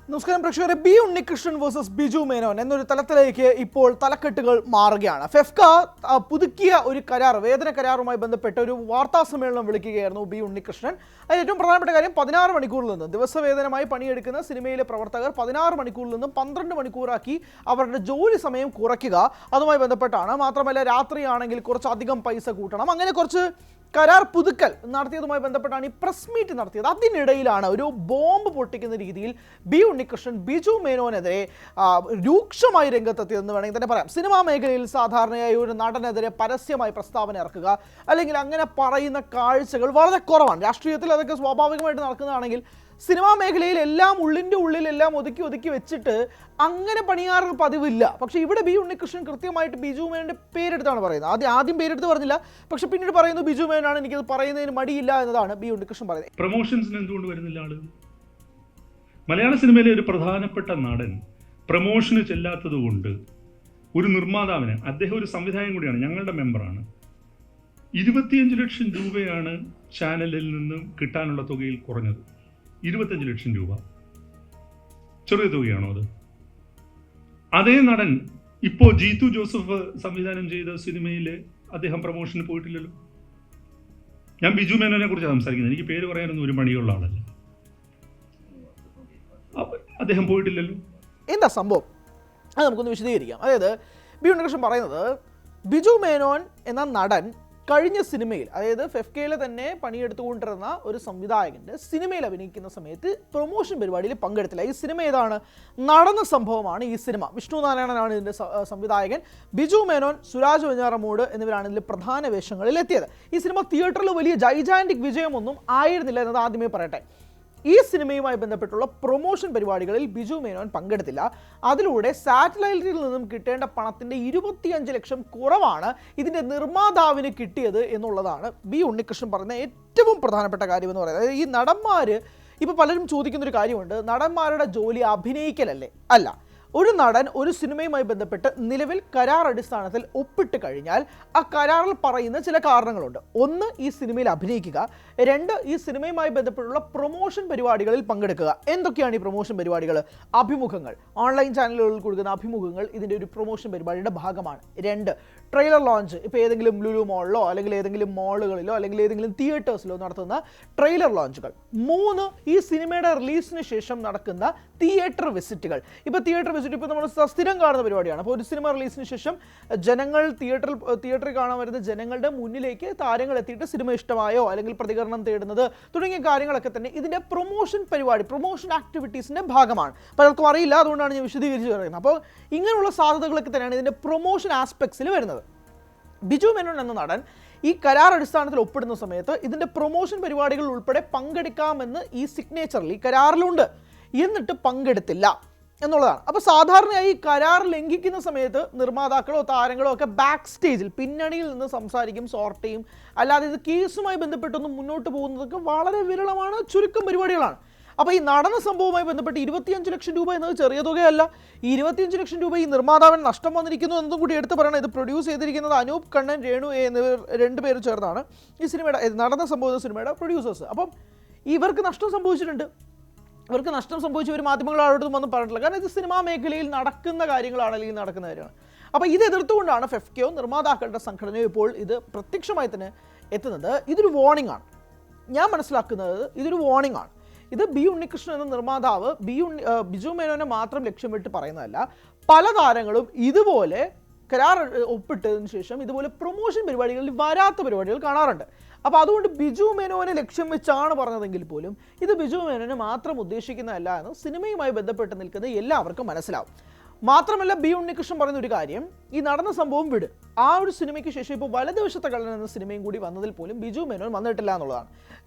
നമസ്കാരം പ്രേക്ഷകരെ. B Unnikrishnan versus Biju Menon എന്നൊരു തലത്തിലേക്ക് ഇപ്പോൾ തലക്കെട്ടുകൾ മാറുകയാണ്. ഫെഫ്ക പുതുക്കിയ ഒരു കരാർ, വേതന കരാറുമായി ബന്ധപ്പെട്ട ഒരു വാർത്താ സമ്മേളനം വിളിക്കുകയായിരുന്നു ബി ഉണ്ണികൃഷ്ണൻ. അതിൽ ഏറ്റവും പ്രധാനപ്പെട്ട കാര്യം 16 മണിക്കൂറിൽ നിന്ന് ദിവസവേതനമായി പണിയെടുക്കുന്ന സിനിമയിലെ പ്രവർത്തകർ 16 മണിക്കൂറിൽ നിന്നും 12 മണിക്കൂറാക്കി അവരുടെ ജോലി സമയം കുറയ്ക്കുക. അതുമായി ബന്ധപ്പെട്ടാണ്. മാത്രമല്ല രാത്രിയാണെങ്കിൽ കുറച്ചധികം പൈസ കൂട്ടണം. അങ്ങനെ കുറച്ച് കരാർ പുതുക്കൽ നടത്തിയതുമായി ബന്ധപ്പെട്ടാണ് ഈ പ്രസ് മീറ്റ് നടത്തിയത്. അതിനിടയിലാണ് ഒരു ബോംബ് പൊട്ടിക്കുന്ന രീതിയിൽ ബി ഉണ്ണികൃഷ്ണൻ ബിജു മേനോനെതിരെ രൂക്ഷമായി രംഗത്തെത്തിയതെന്ന് വേണമെങ്കിൽ തന്നെ പറയാം. സിനിമാ മേഖലയിൽ സാധാരണയായി ഒരു നടനെതിരെ പരസ്യമായി പ്രസ്താവന ഇറക്കുക അല്ലെങ്കിൽ അങ്ങനെ പറയുന്ന കാഴ്ചകൾ വളരെ കുറവാണ്. രാഷ്ട്രീയത്തിൽ അതൊക്കെ സ്വാഭാവികമായിട്ട് നടക്കുന്നതാണെങ്കിൽ സിനിമാ മേഖലയിൽ എല്ലാം ഉള്ളിൻ്റെ ഉള്ളിലെല്ലാം ഒതുക്കി വെച്ചിട്ട് അങ്ങനെ പണിയാറ് പതിവില്ല. പക്ഷേ ഇവിടെ ബി ഉണ്ണികൃഷ്ണൻ കൃത്യമായിട്ട് ബിജു മേനോൻ്റെ പേരെടുത്താണ് പറയുന്നത്. ആദ്യം പേരെടുത്ത് പറഞ്ഞില്ല, പക്ഷെ പിന്നീട് പറയുന്നു ബിജു മേനോനാണ്, എനിക്കത് പറയുന്നതിന് മടിയില്ല എന്നതാണ് ബി ഉണ്ണികൃഷ്ണൻ പറയുന്നത്. പ്രൊമോഷൻസിന് എന്തുകൊണ്ട് വരുന്നില്ല ആള്? മലയാള സിനിമയിലെ ഒരു പ്രധാനപ്പെട്ട നടൻ പ്രൊമോഷന് ചെല്ലാത്തത് കൊണ്ട് ഒരു നിർമ്മാതാവിന്, അദ്ദേഹം ഒരു സംവിധായകൻ കൂടിയാണ്, ഞങ്ങളുടെ മെമ്പറാണ്, 25 ലക്ഷം രൂപയാണ് ചാനലിൽ നിന്നും കിട്ടാനുള്ള തുകയിൽ കുറഞ്ഞത്. 25 ലക്ഷം രൂപ ചെറിയ തുകയാണോ അത്? അതേ നടൻ ഇപ്പോൾ ജീത്തു ജോസഫ് സംവിധാനം ചെയ്ത സിനിമയിൽ അദ്ദേഹം പ്രൊമോഷന് പോയിട്ടില്ലല്ലോ. ഞാൻ ബിജു മേനോനെ കുറിച്ച് സംസാരിക്കുന്നത്, എനിക്ക് പേര് പറയാനൊന്നും ഒരു മടിയുള്ള ആളല്ല. അദ്ദേഹം പോയിട്ടില്ലല്ലോ. എന്താ സംഭവം അത് നമുക്കൊന്ന് വിശദീകരിക്കാം. അതായത് ബി ഉണ്ണികൃഷ്ണൻ പറയുന്നത് ബിജു മേനോൻ എന്ന നടൻ കഴിഞ്ഞ സിനിമയിൽ, അതായത് ഫെഫ്കയിലെ തന്നെ പണിയെടുത്തുകൊണ്ടിരുന്ന ഒരു സംവിധായകൻ്റെ സിനിമയിൽ അഭിനയിക്കുന്ന സമയത്ത് പ്രൊമോഷൻ പരിപാടിയിൽ പങ്കെടുത്തില്ല. ഈ സിനിമ ഏതാണ്? നടന്ന സംഭവമാണ് ഈ സിനിമ. വിഷ്ണു നാരായണനാണ് ഇതിൻ്റെ സംവിധായകൻ. ബിജു മേനോൻ, സുരാജ് വെഞ്ഞാറമൂട് എന്നിവരാണ് ഇതിൽ പ്രധാന വേഷങ്ങളിൽ എത്തിയത്. ഈ സിനിമ തിയേറ്ററിൽ വലിയ ജൈജാൻറ്റിക് വിജയമൊന്നും ആയിരുന്നില്ല എന്നത് ആദ്യമേ പറയട്ടെ. ഈ സിനിമയുമായി ബന്ധപ്പെട്ടുള്ള പ്രൊമോഷൻ പരിപാടികളിൽ ബിജു മേനോൻ പങ്കെടുത്തില്ല. അതിലൂടെ സാറ്റലൈറ്റിൽ നിന്നും കിട്ടേണ്ട പണത്തിൻ്റെ 25 ലക്ഷം കുറവാണ് ഇതിൻ്റെ നിർമ്മാതാവിന് കിട്ടിയത് എന്നുള്ളതാണ് ബി ഉണ്ണികൃഷ്ണൻ പറയുന്ന ഏറ്റവും പ്രധാനപ്പെട്ട കാര്യമെന്ന് പറയുന്നത്. ഈ നടന്മാർ, ഇപ്പോൾ പലരും ചോദിക്കുന്നൊരു കാര്യമുണ്ട്, നടന്മാരുടെ ജോലി അഭിനയിക്കലല്ലേ? അല്ല. ഒരു നടൻ ഒരു സിനിമയുമായി ബന്ധപ്പെട്ട് നിലവിൽ കരാർ അടിസ്ഥാനത്തിൽ ഒപ്പിട്ട് കഴിഞ്ഞാൽ ആ കരാറിൽ പറയുന്ന ചില കാരണങ്ങളുണ്ട്. ഒന്ന്, ഈ സിനിമയിൽ അഭിനയിക്കുക. രണ്ട്, ഈ സിനിമയുമായി ബന്ധപ്പെട്ടുള്ള പ്രൊമോഷൻ പരിപാടികളിൽ പങ്കെടുക്കുക. എന്തൊക്കെയാണ് ഈ പ്രൊമോഷൻ പരിപാടികൾ? അഭിമുഖങ്ങൾ, ഓൺലൈൻ ചാനലുകളിൽ കൊടുക്കുന്ന അഭിമുഖങ്ങൾ ഇതിൻ്റെ ഒരു പ്രൊമോഷൻ പരിപാടിയുടെ ഭാഗമാണ്. രണ്ട്, ട്രെയിലർ ലോഞ്ച്. ഇപ്പോൾ ഏതെങ്കിലും ലുലു മോളിലോ അല്ലെങ്കിൽ ഏതെങ്കിലും മോളുകളിലോ അല്ലെങ്കിൽ ഏതെങ്കിലും തിയേറ്റേഴ്സിലോ നടത്തുന്ന ട്രെയിലർ ലോഞ്ചുകൾ. മൂന്ന്, ഈ സിനിമയുടെ റിലീസിന് ശേഷം നടക്കുന്ന തിയേറ്റർ വിസിറ്റുകൾ. ഇപ്പോൾ തിയേറ്റർ വിസിറ്റ് ഇപ്പോൾ നമ്മൾ സ്ഥിരം കാണുന്ന പരിപാടിയാണ്. അപ്പോൾ ഒരു സിനിമ റിലീസിന് ശേഷം ജനങ്ങൾ തിയേറ്ററിൽ കാണാൻ വരുന്ന ജനങ്ങളുടെ മുന്നിലേക്ക് താരങ്ങൾ എത്തിയിട്ട് സിനിമ ഇഷ്ടമായോ അല്ലെങ്കിൽ പ്രതികരണം തേടുന്നത് തുടങ്ങിയ കാര്യങ്ങളൊക്കെ തന്നെ ഇതിൻ്റെ പ്രൊമോഷൻ പരിപാടി, പ്രൊമോഷൻ ആക്ടിവിറ്റീസിൻ്റെ ഭാഗമാണ്. പലർക്കും അറിയില്ല, അതുകൊണ്ടാണ് ഞാൻ വിശദീകരിച്ച് പറയുന്നത്. അപ്പോൾ ഇങ്ങനെയുള്ള സാധ്യതകളൊക്കെ തന്നെയാണ് ഇതിൻ്റെ പ്രൊമോഷൻ ആസ്പെക്ട്സിൽ വരുന്നത്. ബിജു മേനോൻ എന്ന നടൻ ഈ കരാർ അടിസ്ഥാനത്തിൽ ഒപ്പിടുന്ന സമയത്ത് ഇതിൻ്റെ പ്രൊമോഷൻ പരിപാടികൾ ഉൾപ്പെടെ പങ്കെടുക്കാമെന്ന് ഈ സിഗ്നേച്ചറിൽ, ഈ കരാറിലുണ്ട്. എന്നിട്ട് പങ്കെടുത്തില്ല എന്നുള്ളതാണ്. അപ്പോൾ സാധാരണയായി കരാർ ലംഘിക്കുന്ന സമയത്ത് നിർമ്മാതാക്കളോ താരങ്ങളോ ഒക്കെ ബാക്ക് സ്റ്റേജിൽ, പിന്നണിയിൽ നിന്ന് സംസാരിക്കും, സോർട്ട് ചെയ്യും. അല്ലാതെ ഇത് കേസുമായി ബന്ധപ്പെട്ടൊന്നും മുന്നോട്ട് പോകുന്നതൊക്കെ വളരെ വിരളമാണ്, ചുരുക്കം പരിപാടികളാണ്. അപ്പോൾ ഈ നടന്ന സംഭവവുമായി ബന്ധപ്പെട്ട് 25 ലക്ഷം രൂപ എന്നത് ചെറിയ തുകയല്ല. ഈ 25 ലക്ഷം രൂപ ഈ നിർമ്മാതാവിന് നഷ്ടം വന്നിരിക്കുന്നു എന്നതും കൂടി എടുത്ത് പറയണം. ഇത് പ്രൊഡ്യൂസ് ചെയ്തിരിക്കുന്നത് അനൂപ് കണ്ണൻ, രേണു എന്നിവർ 2 പേര് ചേർന്നാണ് ഈ സിനിമയുടെ, നടന്ന സംഭവ സിനിമയുടെ പ്രൊഡ്യൂസേഴ്സ്. അപ്പം ഇവർക്ക് നഷ്ടം സംഭവിച്ചിട്ടുണ്ട്. ഇവർക്ക് നഷ്ടം സംഭവിച്ചവർ മാധ്യമങ്ങളോടൊന്നും ഒന്നും പറഞ്ഞിട്ടില്ല. കാരണം ഇത് സിനിമാ മേഖലയിൽ നടക്കുന്ന കാര്യങ്ങളാണ്, അല്ലെങ്കിൽ നടക്കുന്ന കാര്യമാണ്. അപ്പോൾ ഇത് എതിർത്തുകൊണ്ടാണ് ഫെഫ്കയോ നിർമ്മാതാക്കളുടെ സംഘടനയോ ഇപ്പോൾ ഇത് പ്രത്യക്ഷമായി തന്നെ എത്തുന്നത്. ഇതൊരു വാർണിംഗ് ആണ്. ഞാൻ മനസ്സിലാക്കുന്നത് ഇതൊരു വാർണിംഗ് ആണ്. ഇത് ബി ഉണ്ണികൃഷ്ണൻ എന്ന നിർമ്മാതാവ് ബിജു മേനോനെ മാത്രം ലക്ഷ്യമിട്ട് പറയുന്നതല്ല. പല താരങ്ങളും ഇതുപോലെ കരാർ ഒപ്പിട്ടതിന് ശേഷം ഇതുപോലെ പ്രൊമോഷൻ പരിപാടികളിൽ വരാത്ത പരിപാടികൾ കാണാറുണ്ട്. അപ്പോൾ അതുകൊണ്ട് ബിജു മേനോനെ ലക്ഷ്യം വെച്ചാണ് പറഞ്ഞതെങ്കിൽ പോലും ഇത് ബിജു മേനോനെ മാത്രം ഉദ്ദേശിക്കുന്നതല്ല എന്ന് സിനിമയുമായി ബന്ധപ്പെട്ട് നിൽക്കുന്ന എല്ലാവർക്കും മനസ്സിലാവും. മാത്രമല്ല ബി ഉണ്ണികൃഷ്ണൻ പറയുന്ന ഒരു കാര്യം, ഈ നടന്ന സംഭവം വിട്, ആ ഒരു സിനിമയ്ക്ക് ശേഷം ഇപ്പോൾ വലതുവശത്തെ കള്ളൻ എന്ന സിനിമയും കൂടി വന്നതിൽ പോലും ബിജു മേനോൻ വന്നിട്ടില്ല എന്നുള്ളതാണ്.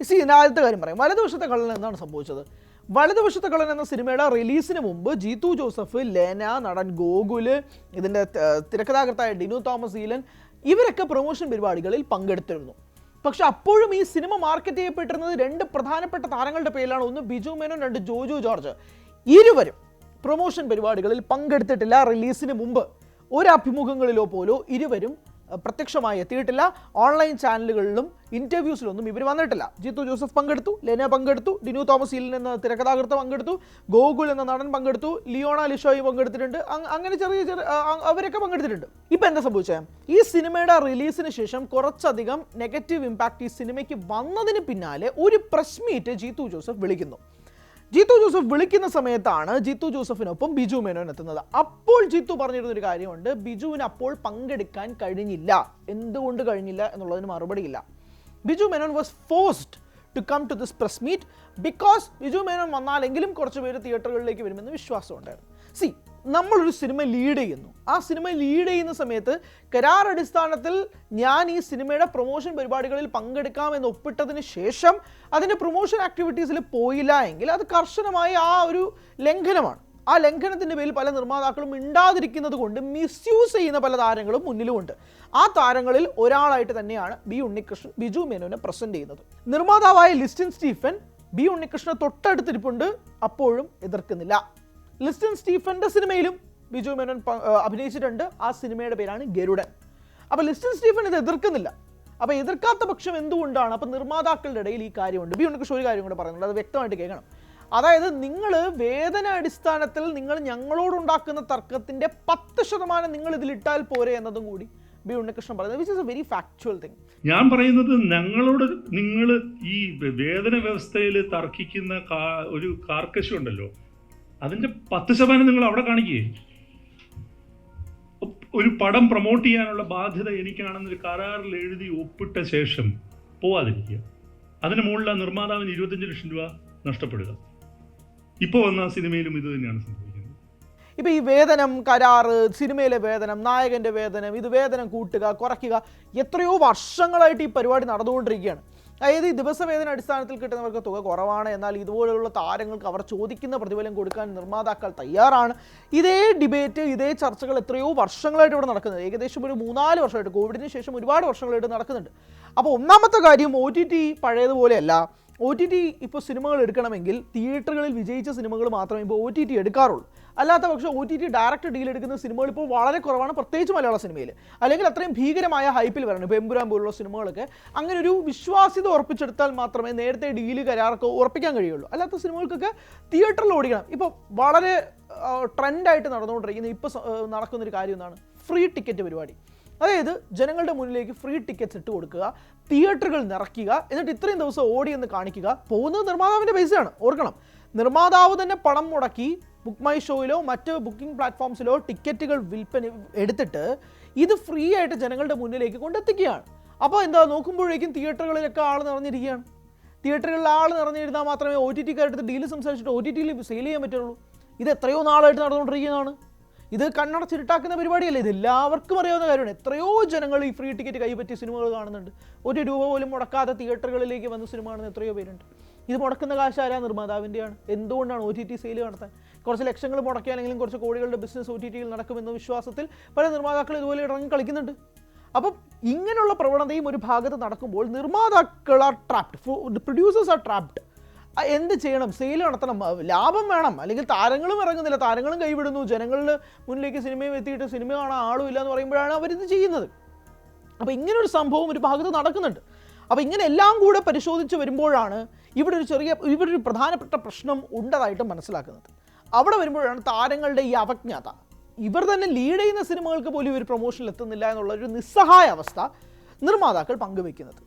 ആദ്യത്തെ കാര്യം പറയും, വലതുവശത്തെ കള്ളൻ എന്താണ് സംഭവിച്ചത്? വലതുവശത്തെ കള്ളൻ എന്ന സിനിമയുടെ റിലീസിന് മുമ്പ് ജീത്തു ജോസഫ്, ലെന, നടൻ ഗോകുല്, ഇതിൻ്റെ തിരക്കഥാകൃത്തായ ഡിനു തോമസ് ഈലൻ, ഇവരൊക്കെ പ്രൊമോഷൻ പരിപാടികളിൽ പങ്കെടുത്തിരുന്നു. പക്ഷെ അപ്പോഴും ഈ സിനിമ മാർക്കറ്റ് ചെയ്യപ്പെട്ടിരുന്നത് 2 പ്രധാനപ്പെട്ട താരങ്ങളുടെ പേരിലാണ്. ഒന്ന് ബിജു മേനോൻ, 2 ജോജു ജോർജ്. ഇരുവരും പ്രൊമോഷൻ പരിപാടികളിൽ പങ്കെടുത്തിട്ടില്ല. റിലീസിന് മുമ്പ് ഒരു അഭിമുഖങ്ങളിലോ പോലോ ഇരുവരും പ്രത്യക്ഷമായി എത്തിയിട്ടില്ല. ഓൺലൈൻ ചാനലുകളിലും ഇൻ്റർവ്യൂസിലൊന്നും ഇവർ വന്നിട്ടില്ല. ജിത്തു ജോസഫ് പങ്കെടുത്തു, ലെന പങ്കെടുത്തു, ഡിനു തോമസ് ഈലൻ എന്ന തിരക്കഥാകൃത്ത് പങ്കെടുത്തു, ഗോകുൽ എന്ന നടൻ പങ്കെടുത്തു, ലിയോണ ലിഷോയും പങ്കെടുത്തിട്ടുണ്ട്. അങ്ങനെ ചെറിയ അവരൊക്കെ പങ്കെടുത്തിട്ടുണ്ട്. ഇപ്പം എന്താ സംഭവിച്ചത്? ഈ സിനിമയുടെ റിലീസിന് ശേഷം കുറച്ചധികം നെഗറ്റീവ് ഇമ്പാക്റ്റ് ഈ സിനിമയ്ക്ക് വന്നതിന് പിന്നാലെ ഒരു പ്രസ് മീറ്റ് ജിത്തു ജോസഫ് വിളിക്കുന്നു. ജിത്തു ജോസഫ് വിളിക്കുന്ന സമയത്താണ് ജിത്തു ജോസഫിനൊപ്പം ബിജു മേനോൻ എത്തുന്നത്. അപ്പോൾ ജിത്തു പറഞ്ഞിരുന്നൊരു കാര്യമുണ്ട്, ബിജുവിന് അപ്പോൾ പങ്കെടുക്കാൻ കഴിഞ്ഞില്ല. എന്തുകൊണ്ട് കഴിഞ്ഞില്ല എന്നുള്ളതിന് മറുപടിയില്ല. Biju Menon was forced to come to this press meet because Biju Menon വന്നാലെങ്കിലും കുറച്ച് പേര് തിയേറ്ററുകളിലേക്ക് വരുമെന്ന് വിശ്വാസമുണ്ടായിരുന്നു. നമ്മളൊരു സിനിമ ലീഡ് ചെയ്യുന്നു. ആ സിനിമ ലീഡ് ചെയ്യുന്ന സമയത്ത് കരാർ അടിസ്ഥാനത്തിൽ ഞാൻ ഈ സിനിമയുടെ പ്രൊമോഷൻ പരിപാടികളിൽ പങ്കെടുക്കാമെന്ന് ഒപ്പിട്ടതിന് ശേഷം അതിൻ്റെ പ്രൊമോഷൻ ആക്ടിവിറ്റീസിൽ പോയില്ല എങ്കിൽ അത് കർശനമായ ആ ഒരു ലംഘനമാണ്. ആ ലംഘനത്തിൻ്റെ പേരിൽ പല നിർമ്മാതാക്കളും മിണ്ടാതിരിക്കുന്നത് കൊണ്ട് മിസ്യൂസ് ചെയ്യുന്ന പല താരങ്ങളും മുന്നിലുമുണ്ട്. ആ താരങ്ങളിൽ ഒരാളായിട്ട് തന്നെയാണ് ബി ഉണ്ണികൃഷ്ണൻ ബിജു മേനോനെ പ്രസൻറ്റ് ചെയ്യുന്നത്. നിർമ്മാതാവായ ലിസ്റ്റിൻ സ്റ്റീഫൻ ബി ഉണ്ണികൃഷ്ണനെ തൊട്ടടുത്തിരിപ്പുണ്ട്, അപ്പോഴും എതിർക്കുന്നില്ല. ലിസ്റ്റിൻ സ്റ്റീഫൻ്റെ സിനിമയിലും ബിജു മേനോൻ അഭിനയിച്ചിട്ടുണ്ട്. ആ സിനിമയുടെ പേരാണ് ഗരുഡൻ. അപ്പോൾ ലിസ്റ്റിൻ സ്റ്റീഫൻ ഇത് എതിർക്കുന്നില്ല. അപ്പോൾ എതിർക്കാത്ത പക്ഷം എന്തുകൊണ്ടാണ്? അപ്പോൾ നിർമ്മാതാക്കളുടെ ഇടയിൽ ഈ കാര്യമുണ്ട്. ബി ഉണ്ണികൃഷ്ണൻ ഒരു കാര്യം കൂടെ പറയുന്നുണ്ട്, അത് വ്യക്തമായിട്ട് കേൾക്കണം. അതായത് നിങ്ങൾ വേതന അടിസ്ഥാനത്തിൽ നിങ്ങൾ ഞങ്ങളോടുണ്ടാക്കുന്ന തർക്കത്തിൻ്റെ 10% നിങ്ങൾ ഇതിലിട്ടാൽ പോരെ എന്നതും കൂടി ബി ഉണ്ണികൃഷ്ണൻ പറയുന്നത്, which is A very factual thing. ഞാൻ പറയുന്നത് ഞങ്ങളോട് നിങ്ങൾ ഈ വേതന വ്യവസ്ഥയിൽ തർക്കിക്കുന്ന ഒരു കാർക്കശം ഉണ്ടല്ലോ, അതിൻ്റെ 10% നിങ്ങൾ അവിടെ കാണിക്കുകയെ. ഒരു പടം പ്രൊമോട്ട് ചെയ്യാനുള്ള ബാധ്യത എനിക്കാണെന്നൊരു കരാറിൽ എഴുതി ഒപ്പിട്ട ശേഷം പോവാതിരിക്കുക. അതിന് മുകളിൽ നിർമ്മാതാവിന് 25 ലക്ഷം രൂപ നഷ്ടപ്പെടുക. ഇപ്പോൾ വന്ന സിനിമയിലും ഇത് തന്നെയാണ് സംഭവിക്കുന്നത്. ഇപ്പോൾ ഈ വേതനം, കരാറ്, സിനിമയിലെ വേതനം, നായകൻ്റെ വേതനം, ഇത് വേതനം കൂട്ടുക കുറയ്ക്കുക, എത്രയോ വർഷങ്ങളായിട്ട് ഈ പരിപാടി നടന്നുകൊണ്ടിരിക്കുകയാണ്. അതായത് ഈ ദിവസവേതന അടിസ്ഥാനത്തിൽ കിട്ടുന്നവർക്ക് തുക കുറവാണ്, എന്നാൽ ഇതുപോലെയുള്ള താരങ്ങൾക്ക് അവർ ചോദിക്കുന്ന പ്രതിഫലം കൊടുക്കാൻ നിർമ്മാതാക്കൾ തയ്യാറാണ്. ഇതേ ഡിബേറ്റ്, ഇതേ ചർച്ചകൾ എത്രയോ വർഷങ്ങളായിട്ട് ഇവിടെ നടക്കുന്നത്. ഏകദേശം ഒരു 3-4 വർഷമായിട്ട്, കോവിഡിന് ശേഷം ഒരുപാട് വർഷങ്ങളായിട്ട് നടക്കുന്നുണ്ട്. അപ്പോൾ ഒന്നാമത്തെ കാര്യം, OTT പഴയതുപോലെയല്ല. OTT ഇപ്പോൾ സിനിമകൾ എടുക്കണമെങ്കിൽ തിയേറ്ററുകളിൽ വിജയിച്ച സിനിമകൾ മാത്രമേ ഇപ്പോൾ OTT എടുക്കാറുള്ളൂ. അല്ലാത്ത പക്ഷേ OTT ഡയറക്റ്റ് ഡീൽ എടുക്കുന്ന സിനിമകൾ ഇപ്പോൾ വളരെ കുറവാണ്, പ്രത്യേകിച്ച് മലയാള സിനിമയിൽ. അല്ലെങ്കിൽ അത്രയും ഭീകരമായ ഹൈപ്പിൽ വരണം. ഇപ്പോൾ എമ്പുരാൻ പോലുള്ള സിനിമകളൊക്കെ അങ്ങനെ ഒരു വിശ്വാസ്യത ഉറപ്പിച്ചെടുത്താൽ മാത്രമേ നേരത്തെ ഡീല് കരാറൊക്കെ ഉറപ്പിക്കാൻ കഴിയുള്ളൂ. അല്ലാത്ത സിനിമകൾക്കൊക്കെ തിയേറ്ററിൽ ഓടിക്കണം. ഇപ്പോൾ വളരെ ട്രെൻഡായിട്ട് നടന്നുകൊണ്ടിരിക്കുന്ന ഇപ്പോൾ നടക്കുന്നൊരു കാര്യം എന്താണ്? ഫ്രീ ടിക്കറ്റ് പരിപാടി. അതായത് ജനങ്ങളുടെ മുന്നിലേക്ക് ഫ്രീ ടിക്കറ്റ്സ് ഇട്ട് കൊടുക്കുക, തിയേറ്ററുകൾ നിറയ്ക്കുക, എന്നിട്ട് ഇത്രയും ദിവസം ഓടിയെന്ന് കാണിക്കുക. പോകുന്നത് നിർമ്മാതാവിൻ്റെ പൈസയാണ്, ഓർക്കണം. നിർമ്മാതാവ് തന്നെ പണം മുടക്കി ബുക്ക് മൈ ഷോയിലോ മറ്റ് ബുക്കിംഗ് പ്ലാറ്റ്ഫോംസിലോ ടിക്കറ്റുകൾ വിൽപ്പന എടുത്തിട്ട് ഇത് ഫ്രീ ആയിട്ട് ജനങ്ങളുടെ മുന്നിലേക്ക് കൊണ്ടെത്തിക്കുകയാണ്. അപ്പോൾ എന്താ, നോക്കുമ്പോഴേക്കും തിയേറ്ററുകളിലൊക്കെ ആൾ നിറഞ്ഞിരിക്കുകയാണ്. തിയേറ്ററുകളിൽ ആൾ നിറഞ്ഞിരുന്നാൽ മാത്രമേ OTT-ക്കാരെടുത്ത് ഡീല് സംസാരിച്ചിട്ട് OTT-യിൽ സെയിൽ ചെയ്യാൻ പറ്റുള്ളൂ. ഇത് എത്രയോ നാളായിട്ട് നടന്നുകൊണ്ടിരിക്കുന്നതാണ്. ഇത് കണ്ണടച്ചിരുട്ടാക്കുന്ന പരിപാടിയല്ലേ, ഇത് എല്ലാവർക്കും അറിയാവുന്ന കാര്യമാണ്. എത്രയോ ജനങ്ങൾ ഈ ഫ്രീ ടിക്കറ്റ് കൈപ്പറ്റിയ സിനിമകൾ കാണുന്നുണ്ട്. 1 രൂപ പോലും മുടക്കാതെ തിയേറ്ററുകളിലേക്ക് വന്ന സിനിമ കാണുന്ന എത്രയോ പേരുണ്ട്. ഇത് മുടക്കുന്ന കാശ് ആരാ? നിർമ്മാതാവിൻ്റെയാണ്. എന്തുകൊണ്ടാണ് OTT സെയിൽ നടത്താൻ? കുറച്ച് ലക്ഷങ്ങൾ മുടക്കിയാലെങ്കിലും കുറച്ച് കോടികളുടെ ബിസിനസ് OTT-യിൽ നടക്കുമെന്ന വിശ്വാസത്തിൽ പല നിർമ്മാതാക്കൾ ഇതുപോലെ ഇറങ്ങി കളിക്കുന്നുണ്ട്. അപ്പം ഇങ്ങനെയുള്ള പ്രവണതയും ഒരു ഭാഗത്ത് നടക്കുമ്പോൾ നിർമ്മാതാക്കൾ R trapped, producers R trapped. എന്ത് ചെയ്യണം? സെയിൽ നടത്തണം, ലാഭം വേണം, അല്ലെങ്കിൽ താരങ്ങളും ഇറങ്ങുന്നില്ല, താരങ്ങളും കൈവിടുന്നു, ജനങ്ങളുടെ മുന്നിലേക്ക് സിനിമയും എത്തിയിട്ട് സിനിമ കാണാൻ ആളും ഇല്ല എന്ന് പറയുമ്പോഴാണ് അവരിത് ചെയ്യുന്നത്. അപ്പോൾ ഇങ്ങനൊരു സംഭവം ഒരു ഭാഗത്ത് നടക്കുന്നുണ്ട്. അപ്പോൾ ഇങ്ങനെ എല്ലാം കൂടെ പരിശോധിച്ച് വരുമ്പോഴാണ് ഇവിടെ ഒരു പ്രധാനപ്പെട്ട പ്രശ്നം ഉണ്ടതായിട്ട് മനസ്സിലാക്കുന്നത്. അവിടെ വരുമ്പോഴാണ് താരങ്ങളുടെ ഈ അവജ്ഞത, ഇവർ തന്നെ ലീഡ് ചെയ്യുന്ന സിനിമകൾക്ക് പോലും ഇവർ പ്രൊമോഷനിൽ എത്തുന്നില്ല എന്നുള്ളൊരു നിസ്സഹായ അവസ്ഥ നിർമ്മാതാക്കൾ പങ്കുവെക്കുന്നത്.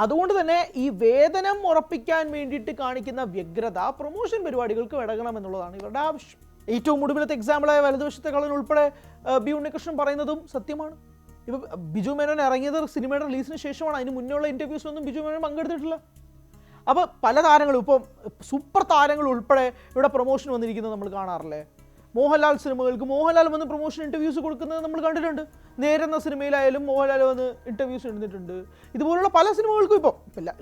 അതുകൊണ്ട് തന്നെ ഈ വേതനം ഉറപ്പിക്കാൻ വേണ്ടിയിട്ട് കാണിക്കുന്ന വ്യഗ്രത പ്രൊമോഷൻ പരിപാടികൾക്ക് ഇടകണം എന്നുള്ളതാണ് ഇവരുടെ ആവശ്യം. ഏറ്റവും ഒടുവിലത്തെ എക്സാമ്പിളായ വലതുവശത്തെ കളൻ ഉൾപ്പെടെ ബി ഉണ്ണികൃഷ്ണൻ പറയുന്നതും സത്യമാണ്. ഇപ്പോൾ ബിജു മേനോൻ ഇറങ്ങിയത് സിനിമയുടെ റിലീസിന് ശേഷമാണ്. അതിന് മുന്നേയുള്ള ഇൻ്റർവ്യൂസിലൊന്നും ബിജു മേനോൻ പങ്കെടുത്തിട്ടില്ല. അപ്പോൾ പല താരങ്ങളും, ഇപ്പോൾ സൂപ്പർ താരങ്ങൾ ഉൾപ്പെടെ ഇവിടെ പ്രൊമോഷൻ വന്നിരിക്കുന്നത് നമ്മൾ കാണാറില്ലേ? മോഹൻലാൽ സിനിമകൾക്ക് മോഹൻലാൽ വന്ന് പ്രൊമോഷൻ ഇൻ്റർവ്യൂസ് കൊടുക്കുന്നത് നമ്മൾ കണ്ടിട്ടുണ്ട്. നേരെന്ന സിനിമയിലായാലും മോഹൻലാൽ വന്ന് ഇൻ്റർവ്യൂസ് എടുത്തിട്ടുണ്ട്. ഇതുപോലുള്ള പല സിനിമകൾക്കും ഇപ്പോൾ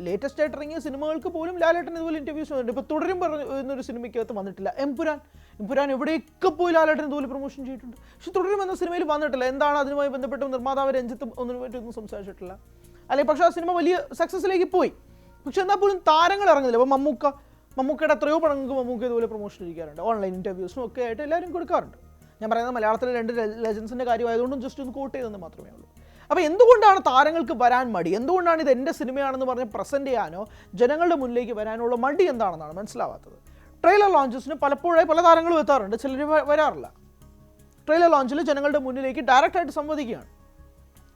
ലേറ്റസ്റ്റ് ആയിട്ട് ഇറങ്ങിയ സിനിമകൾക്ക് പോലും ലാലേട്ടൻ ഇതുപോലെ ഇൻ്റർവ്യൂസ് വന്നിട്ടുണ്ട്. ഇപ്പോൾ തുടരും എന്നൊരു സിനിമയ്ക്കകത്ത് വന്നിട്ടില്ല. എമ്പുരാൻ എവിടെയൊക്കെ പോയി ലാലേട്ടൻ ഇതുപോലെ പ്രൊമോഷൻ ചെയ്തിട്ടുണ്ട്. പക്ഷെ തുടരും എന്ന സിനിമയിൽ വന്നിട്ടില്ല. എന്താണ് അതുമായി ബന്ധപ്പെട്ട് നിർമ്മാതാവ് രഞ്ജിത്ത് ഒന്നും സംസാരിച്ചിട്ടില്ല. അല്ലെങ്കിൽ പക്ഷേ ആ സിനിമ വലിയ സക്സസ്സിലേക്ക് പോയി. പക്ഷെ എന്നാൽ പോലും താരങ്ങൾ ഇറങ്ങുന്നില്ല. അപ്പോൾ മമ്മൂക്കയുടെ എത്രയോ പടങ്ങൾക്ക് മമ്മൂക്ക ഇതുപോലെ പ്രൊമോഷൻ ഇരിക്കാറുണ്ട്. ഓൺലൈൻ ഇൻ്റർവ്യൂസും ഒക്കെ ആയിട്ട് എല്ലാവരും കൊടുക്കാറുണ്ട്. ഞാൻ പറയുന്നത് മലയാളത്തിലെ 2 ലെജൻസിൻ്റെ കാര്യമായതുകൊണ്ടും ജസ്റ്റ് ഒന്ന് കോട്ട് ചെയ്തെന്ന് മാത്രമേ ഉള്ളൂ. അപ്പോൾ എന്തുകൊണ്ടാണ് താരങ്ങൾക്ക് വരാൻ മടി? എന്തുകൊണ്ടാണ് ഇത് എൻ്റെ സിനിമയാണെന്ന് പറഞ്ഞ് പ്രസൻറ്റ് ചെയ്യാനോ ജനങ്ങളുടെ മുന്നിലേക്ക് വരാനുള്ള മടി എന്താണെന്നാണ് മനസ്സിലാവാത്തത്. ട്രെയിലർ ലോഞ്ചസിന് പലപ്പോഴായി പല താരങ്ങളും എത്താറുണ്ട്, ചിലർ വരാറില്ല. ട്രെയിലർ ലോഞ്ചിൽ ജനങ്ങളുടെ മുന്നിലേക്ക് ഡയറക്റ്റായിട്ട് സംവദിക്കുകയാണ്.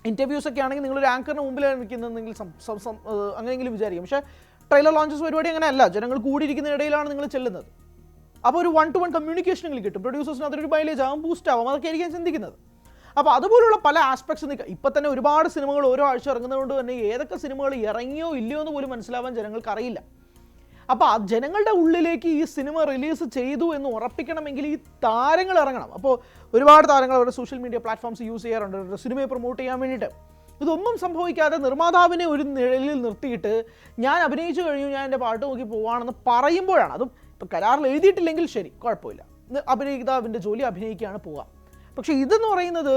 ഇൻ്റർവ്യൂസ് ഒക്കെ ആണെങ്കിൽ നിങ്ങളൊരു ആങ്കറിന് മുമ്പിലാണ് നിൽക്കുന്നതെങ്കിൽ അങ്ങനെയെങ്കിലും വിചാരിക്കും. പക്ഷേ ട്രെയിലർ ലോഞ്ചസ് പരിപാടി അങ്ങനെയല്ല, ജനങ്ങൾ കൂടിയിരിക്കുന്ന ഇടയിലാണ് നിങ്ങൾ ചെല്ലുന്നത്. അപ്പോൾ ഒരു 1-to-1 കമ്മ്യൂണിക്കേഷനിൽ കിട്ടും. പ്രൊഡ്യൂസേഴ്സിന് അതൊരു മൈലേജ് ആവും, ബൂസ്റ്റ് ആവും, അതൊക്കെ ആയിരിക്കും ചിന്തിക്കുന്നത്. അപ്പോൾ അതുപോലുള്ള പല ആസ്പെക്ട്സ് ഇപ്പം തന്നെ ഒരുപാട് സിനിമകൾ ഓരോ ആഴ്ച ഇറങ്ങുന്നതുകൊണ്ട് തന്നെ ഏതൊക്കെ സിനിമകൾ ഇറങ്ങിയോ ഇല്ലയോ എന്ന് പോലും മനസ്സിലാവാൻ ജനങ്ങൾക്ക് അറിയില്ല. അപ്പോൾ ആ ജനങ്ങളുടെ ഉള്ളിലേക്ക് ഈ സിനിമ റിലീസ് ചെയ്തു എന്ന് ഉറപ്പിക്കണമെങ്കിൽ ഈ താരങ്ങൾ ഇറങ്ങണം. അപ്പോൾ ഒരുപാട് താരങ്ങൾ അവരുടെ സോഷ്യൽ മീഡിയ പ്ലാറ്റ്ഫോംസ് യൂസ് ചെയ്യാറുണ്ട് അവരുടെ സിനിമയെ പ്രൊമോട്ട് ചെയ്യാൻ വേണ്ടിയിട്ട്. ഇതൊന്നും സംഭവിക്കാതെ നിർമ്മാതാവിനെ ഒരു നിഴലിൽ നിർത്തിയിട്ട് ഞാൻ അഭിനയിച്ചു കഴിഞ്ഞു, ഞാൻ എൻ്റെ പാട്ട് നോക്കി പോവുകയാണെന്ന് പറയുമ്പോഴാണ്, അതും ഇപ്പോൾ കരാറിൽ എഴുതിയിട്ടില്ലെങ്കിൽ ശരി കുഴപ്പമില്ല, അഭിനയിതാവിൻ്റെ ജോലി അഭിനയിക്കുകയാണ് പോവുക. പക്ഷേ ഇതെന്ന് പറയുന്നത്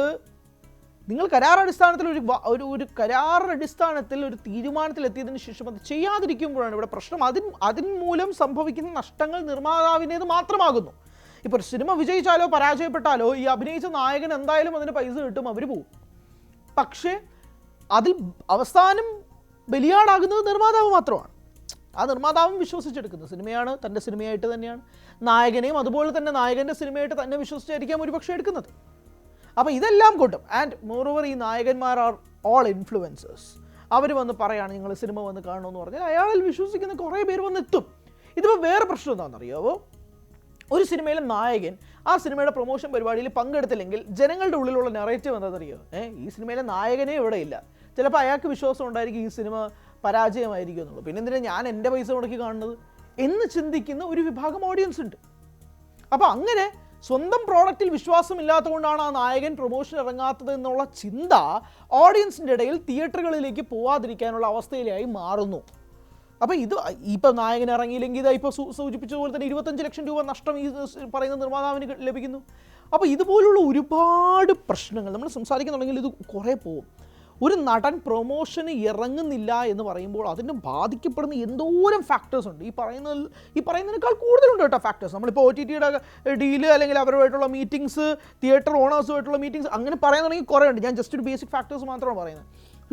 നിങ്ങൾ കരാറടിസ്ഥാനത്തിൽ ഒരു കരാറടിസ്ഥാനത്തിൽ ഒരു തീരുമാനത്തിലെത്തിയതിന് ശേഷം അത് ചെയ്യാതിരിക്കുമ്പോഴാണ് ഇവിടെ പ്രശ്നം. അതിന് മൂലം സംഭവിക്കുന്ന നഷ്ടങ്ങൾ നിർമ്മാതാവിൻ്റേത് മാത്രമാകുന്നു. ഇപ്പോൾ ഒരു സിനിമ വിജയിച്ചാലോ പരാജയപ്പെട്ടാലോ ഈ അഭിനയിച്ച നായകൻ എന്തായാലും അതിന് പൈസ കിട്ടും, അവർ പോവും. പക്ഷേ അതിൽ അവസാനം ബലിയാടാകുന്നത് നിർമ്മാതാവ് മാത്രമാണ്. ആ നിർമ്മാതാവും വിശ്വസിച്ചെടുക്കുന്നത് സിനിമയാണ്, തൻ്റെ സിനിമയായിട്ട് തന്നെയാണ്. നായകനെയും അതുപോലെ തന്നെ നായകൻ്റെ സിനിമയായിട്ട് തന്നെ വിശ്വസിച്ചായിരിക്കാം ഒരുപക്ഷെ എടുക്കുന്നത്. അപ്പോൾ ഇതെല്ലാം കൂട്ടും. ആൻഡ് മോറോവർ ഈ നായകന്മാർ ആർ ഓൾ ഇൻഫ്ലുവൻസേഴ്സ്. അവർ വന്ന് പറയുകയാണ് നിങ്ങൾ സിനിമ വന്ന് കാണണമെന്ന് പറഞ്ഞാൽ അയാളിൽ വിശ്വസിക്കുന്ന കുറേ പേര് വന്നെത്തും. ഇതിപ്പോൾ വേറെ പ്രശ്നം എന്താണെന്നറിയാവോ? ഒരു സിനിമയിലെ നായകൻ ആ സിനിമയുടെ പ്രൊമോഷൻ പരിപാടിയിൽ പങ്കെടുത്തില്ലെങ്കിൽ ജനങ്ങളുടെ ഉള്ളിലുള്ള നെറേറ്റീവ് എന്താണെന്നറിയോ? ഈ സിനിമയിലെ നായകനേ ഇവിടെ ഇല്ല. ചിലപ്പോൾ അയാൾക്ക് വിശ്വാസം ഉണ്ടായിരിക്കും ഈ സിനിമ പരാജയമായിരിക്കും എന്നുള്ളൂ. പിന്നെ എന്തിനാണ് ഞാൻ എൻ്റെ പൈസ മുടക്കി കാണുന്നത് എന്ന് ചിന്തിക്കുന്ന ഒരു വിഭാഗം ഓഡിയൻസ് ഉണ്ട്. അപ്പോൾ അങ്ങനെ സ്വന്തം പ്രോഡക്റ്റിൽ വിശ്വാസമില്ലാത്തതുകൊണ്ടാണ് ആ നായകൻ പ്രൊമോഷൻ ഇറങ്ങാത്തത് എന്നുള്ള ചിന്ത ഓഡിയൻസിൻ്റെ ഇടയിൽ തിയേറ്ററുകളിലേക്ക് പോവാതിരിക്കാനുള്ള അവസ്ഥയിലായി മാറുന്നു. അപ്പോൾ ഇപ്പോൾ നായകൻ ഇറങ്ങിയില്ലെങ്കിൽ ഇതാ ഇപ്പോൾ സൂചിപ്പിച്ചതുപോലെ തന്നെ 25 ലക്ഷം രൂപ നഷ്ടം ഈ പറയുന്ന നിർമ്മാതാവിന് ലഭിക്കുന്നു. അപ്പോൾ ഇതുപോലുള്ള ഒരുപാട് പ്രശ്നങ്ങൾ നമ്മൾ സംസാരിക്കുന്നുണ്ടെങ്കിൽ ഇത് കുറേ പോകും. ഒരു നടൻ പ്രൊമോഷന് ഇറങ്ങുന്നില്ല എന്ന് പറയുമ്പോൾ അതിന് ബാധിക്കപ്പെടുന്ന എന്തോരം ഫാക്ടേഴ്സ് ഉണ്ട്. ഈ പറയുന്നതിനേക്കാൾ കൂടുതലുണ്ട് കേട്ടോ ഫാക്ടേഴ്സ്. നമ്മളിപ്പോൾ OTTയുടെ ഡീല് അല്ലെങ്കിൽ അവരുമായിട്ടുള്ള മീറ്റിംഗ്സ്, തിയേറ്റർ ഓണേഴ്സുമായിട്ടുള്ള മീറ്റിംഗ്സ്, അങ്ങനെ പറയാൻ തുടങ്ങി കുറേ ഉണ്ട്. ഞാൻ ജസ്റ്റ് ഒരു ബേസിക് ഫാക്ടേഴ്സ് മാത്രമാണ് പറയുന്നത്.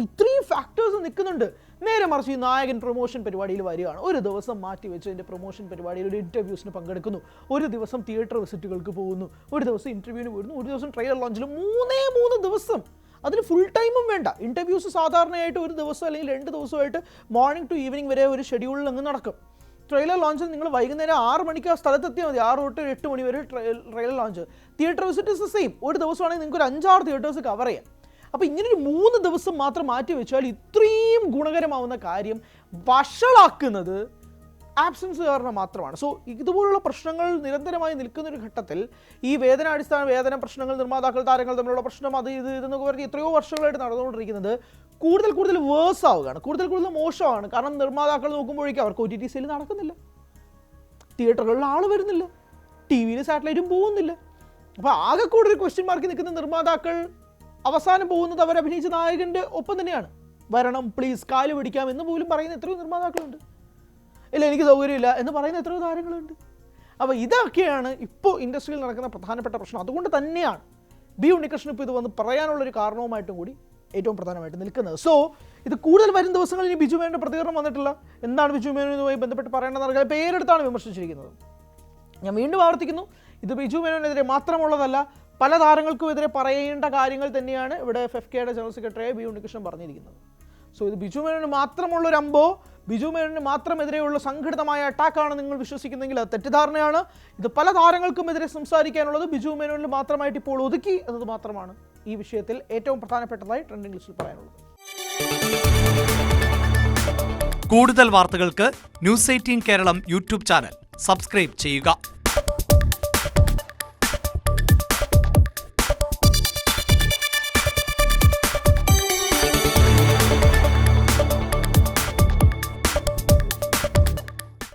ഇത്രയും ഫാക്ടേഴ്സ് നിൽക്കുന്നുണ്ട്. നേരെ മറിച്ച് ഈ നായകൻ പ്രൊമോഷൻ പരിപാടിയിൽ വരികയാണ്, ഒരു ദിവസം മാറ്റി വെച്ച് അതിൻ്റെ പ്രൊമോഷൻ പരിപാടിയിൽ ഒരു ഇൻ്റർവ്യൂസിന് പങ്കെടുക്കുന്നു, ഒരു ദിവസം തിയേറ്റർ വിസിറ്റുകൾക്ക് പോകുന്നു, ഒരു ദിവസം ഇൻ്റർവ്യൂവിന് പോകുന്നു, ഒരു ദിവസം ട്രെയിലർ ലോഞ്ചിൽ 3 ദിവസം. അതിന് ഫുൾ ടൈമും വേണ്ട. ഇൻ്റർവ്യൂസ് സാധാരണയായിട്ട് ഒരു ദിവസം അല്ലെങ്കിൽ 2 ദിവസമായിട്ട് മോർണിംഗ് ടു ഈവനിങ് വരെ ഒരു ഷെഡ്യൂളിൽ അങ്ങ് നടക്കും. ട്രെയിലർ ലോഞ്ചിൽ നിങ്ങൾ വൈകുന്നേരം 6 മണിക്ക് ആ സ്ഥലത്തെത്തിയാൽ മതി. 6 തൊട്ട് 8 മണി വരെ trailer launch. Theatre visit is same. ഒരു ദിവസമാണെങ്കിൽ നിങ്ങൾക്ക് ഒരു 5-6 തിയേറ്റേഴ്സ് കവർ ചെയ്യാം. അപ്പോൾ ഇങ്ങനൊരു 3 ദിവസം മാത്രം മാറ്റി വെച്ചാൽ ഇത്രയും ഗുണകരമാവുന്ന കാര്യം വഷളാക്കുന്നത് ആബ്സൻസ് കാരണം മാത്രമാണ്. സോ ഇതുപോലുള്ള പ്രശ്നങ്ങൾ നിരന്തരമായി നിൽക്കുന്നൊരു ഘട്ടത്തിൽ ഈ വേതന പ്രശ്നങ്ങൾ, നിർമ്മാതാക്കൾ താരങ്ങൾ തമ്മിലുള്ള പ്രശ്നം, അത് ഇതെന്നൊക്കെ പറഞ്ഞ് എത്രയോ വർഷങ്ങളായിട്ട് നടന്നുകൊണ്ടിരിക്കുന്നത് കൂടുതൽ വേഴ്സ് ആവുകയാണ്, കൂടുതൽ മോശമാണ്. കാരണം നിർമ്മാതാക്കൾ നോക്കുമ്പോഴേക്കും അവർക്ക് OTT സെയിൽ നടക്കുന്നില്ല, തിയേറ്ററുകളിൽ ആൾ വരുന്നില്ല, TV-യിൽ സാറ്റലൈറ്റും പോകുന്നില്ല. അപ്പോൾ ആകെ കൂടുതൽ ക്വസ്റ്റ്യൻ മാർക്ക് നിൽക്കുന്ന നിർമ്മാതാക്കൾ അവസാനം പോകുന്നത് അവരഭിനയിച്ച നായകൻ്റെ ഒപ്പം തന്നെയാണ്. വരണം പ്ലീസ്, കാല് പിടിക്കാം എന്ന് പോലും പറയുന്ന എത്രയോ നിർമ്മാതാക്കളുണ്ട്. ഇല്ല എനിക്ക് സൗകര്യമില്ല എന്ന് പറയുന്ന എത്രയോ താരങ്ങളുണ്ട്. അപ്പോൾ ഇതൊക്കെയാണ് ഇപ്പോൾ ഇൻഡസ്ട്രിയിൽ നടക്കുന്ന പ്രധാനപ്പെട്ട പ്രശ്നം. അതുകൊണ്ട് തന്നെയാണ് ബി ഉണ്ണികൃഷ്ണൻ ഇപ്പോൾ ഇത് വന്ന് പറയാനുള്ളൊരു കാരണവുമായിട്ടും കൂടി ഏറ്റവും പ്രധാനമായിട്ട് നിൽക്കുന്നത്. സോ ഇത് കൂടുതൽ വരും ദിവസങ്ങളിൽ ഇനി ബിജു മേനോൻ്റെ പ്രതികരണം വന്നിട്ടില്ല. എന്താണ് ബിജു മേനോനുമായി ബന്ധപ്പെട്ട് പറയേണ്ടതെന്ന് അറിയാൻ പേരെടുത്താണ് വിമർശിച്ചിരിക്കുന്നത്. ഞാൻ വീണ്ടും ആവർത്തിക്കുന്നു, ഇത് ബിജു മേനോനെതിരെ മാത്രമുള്ളതല്ല, പല താരങ്ങൾക്കുമെതിരെ പറയേണ്ട കാര്യങ്ങൾ തന്നെയാണ് ഇവിടെ FFKയുടെ ജനറൽ സെക്രട്ടറിയായ ബി ഉണ്ണികൃഷ്ണൻ പറഞ്ഞിരിക്കുന്നത്. സോ ഇത് ബിജു മേനോന് മാത്രമുള്ളൊരു അമ്പോ, ബിജു മേനോന് മാത്രമെതിരെയുള്ള സംഘടിതമായ അറ്റാക്കാണ് നിങ്ങൾ വിശ്വസിക്കുന്നെങ്കിൽ അത് തെറ്റിദ്ധാരണയാണ്. ഇത് പല താരങ്ങൾക്കുമെതിരെ സംസാരിക്കാനുള്ളത് ബിജു മേനോനിൽ മാത്രമായിട്ട് ഇപ്പോൾ ഒതുക്കി എന്നത് മാത്രമാണ് ഈ വിഷയത്തിൽ ഏറ്റവും പ്രധാനപ്പെട്ടതായി ട്രെൻഡിംഗ് ലിസ്റ്റിൽ പറയാനുള്ളത്. കൂടുതൽ വാർത്തകൾക്ക് News 18 Keralam YouTube channel subscribe ചെയ്യുക.